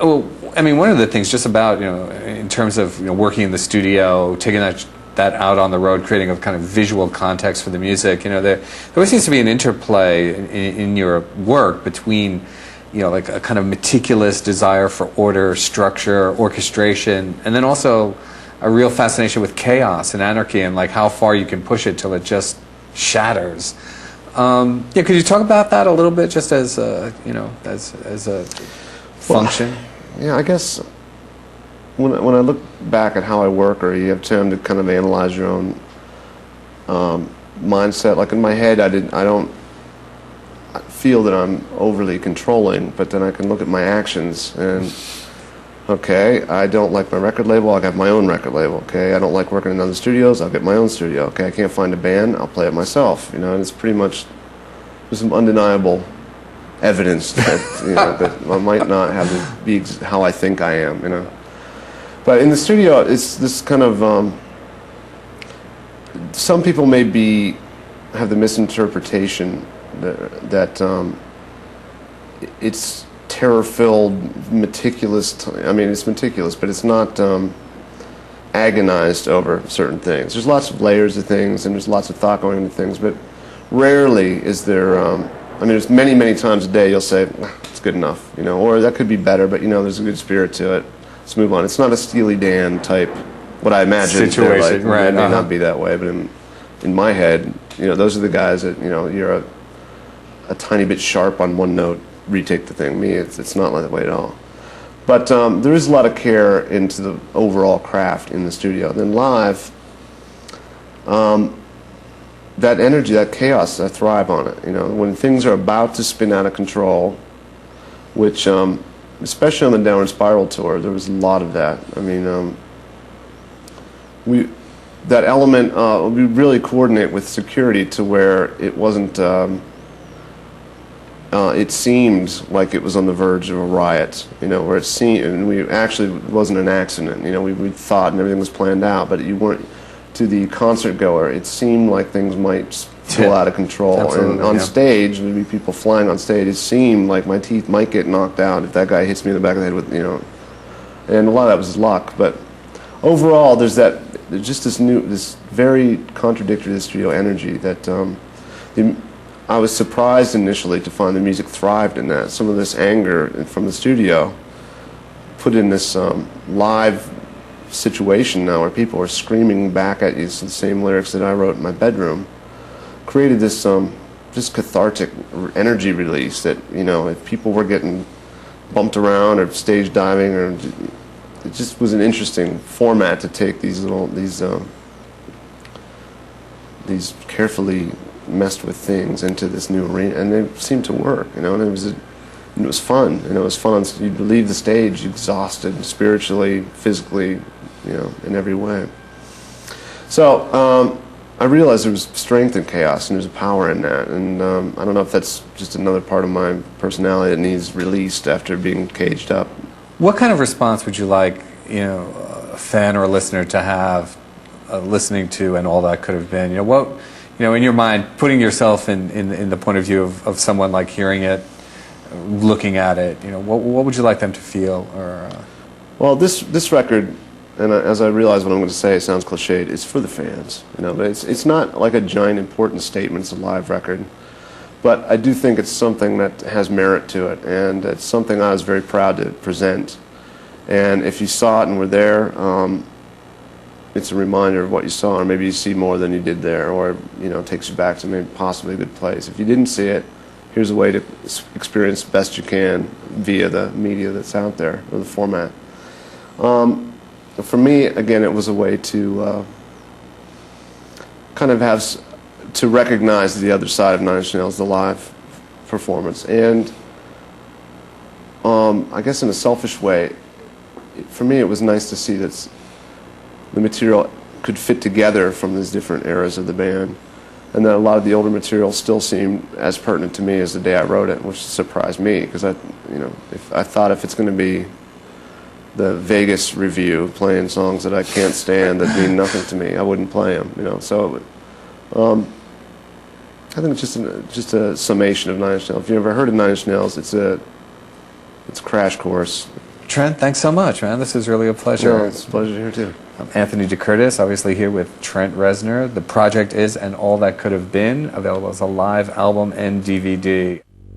Oh, I mean, one of the things just about, in terms of, working in the studio, taking that out on the road, creating a kind of visual context for the music, there always seems to be an interplay in your work between, like a kind of meticulous desire for order, structure, orchestration, and then also a real fascination with chaos and anarchy and like how far you can push it till it just shatters. Could you talk about that a little bit, just as as a function? Well, yeah, I guess when I look back at how I work, or you have time to kind of analyze your own mindset. Like in my head, I don't feel that I'm overly controlling, but then I can look at my actions and, okay, I don't like my record label, I'll have my own record label. Okay, I don't like working in other studios, I'll get my own studio. Okay, I can't find a band, I'll play it myself. And it's pretty much, there's some undeniable evidence that that I might not have to be how I think I am. But in the studio, it's this kind of some people may have the misinterpretation that it's terror-filled, meticulous. I mean, it's meticulous, but it's not agonized over certain things. There's lots of layers of things, and there's lots of thought going into things, but rarely is there. I mean, there's many times a day you'll say, it's good enough, or that could be better, but there's a good spirit to it. Let's move on. It's not a Steely Dan type, what I imagine. Situation, right. It may not be that way, but in my head, those are the guys that, you're a tiny bit sharp on one note, retake the thing. Me, it's not like that way at all. But there is a lot of care into the overall craft in the studio. Then live, that energy, that chaos, I thrive on it. When things are about to spin out of control, which, especially on the Downward Spiral tour, there was a lot of that. I mean, that element, we really coordinate with security to where it wasn't, it seemed like it was on the verge of a riot, where it seemed, and it wasn't an accident. We thought and everything was planned out, but you weren't. To the concert goer, it seemed like things might spill out of control. Absolutely, and on stage, there'd be people flying on stage. It seemed like my teeth might get knocked out if that guy hits me in the back of the head with, And a lot of that was luck. But overall, there's just this very contradictory studio energy that I was surprised initially to find the music thrived in that. Some of this anger from the studio put in this live situation now where people are screaming back at you the same lyrics that I wrote in my bedroom, created this just cathartic energy release that, if people were getting bumped around or stage diving, or it just was an interesting format to take these carefully messed with things into this new arena, and they seemed to work, and it was fun, it was fun. You'd leave the stage exhausted spiritually, physically, in every way. So I realized there was strength in chaos, and there's a power in that, and I don't know if that's just another part of my personality that needs released after being caged up. What kind of response would you like, a fan or a listener to have listening to And All That Could Have Been? What, in your mind, putting yourself in the point of view of someone like hearing it, looking at it, what would you like them to feel? Or Well, this record, and as I realize what I'm going to say, it sounds cliched, it's for the fans. But it's not like a giant important statement. It's a live record. But I do think it's something that has merit to it, and it's something I was very proud to present. And if you saw it and were there, it's a reminder of what you saw, or maybe you see more than you did there, or it takes you back to maybe possibly a good place. If you didn't see it, here's a way to experience the best you can via the media that's out there, or the format. For me, again, it was a way to kind of to recognize the other side of Nine Inch Nails, the live performance. And I guess in a selfish way, for me it was nice to see that the material could fit together from these different eras of the band, and that a lot of the older material still seemed as pertinent to me as the day I wrote it, which surprised me, because I thought if it's going to be the Vegas Review playing songs that I can't stand that mean nothing to me, I wouldn't play them. So I think it's just a summation of Nine Inch Nails. If you've ever heard of Nine Inch Nails, it's a crash course Trent, thanks so much, man. This is really a pleasure. No, it's a pleasure here too. I'm Anthony DeCurtis, obviously here with Trent Reznor. The project is And All That Could Have Been, available as a live album and DVD.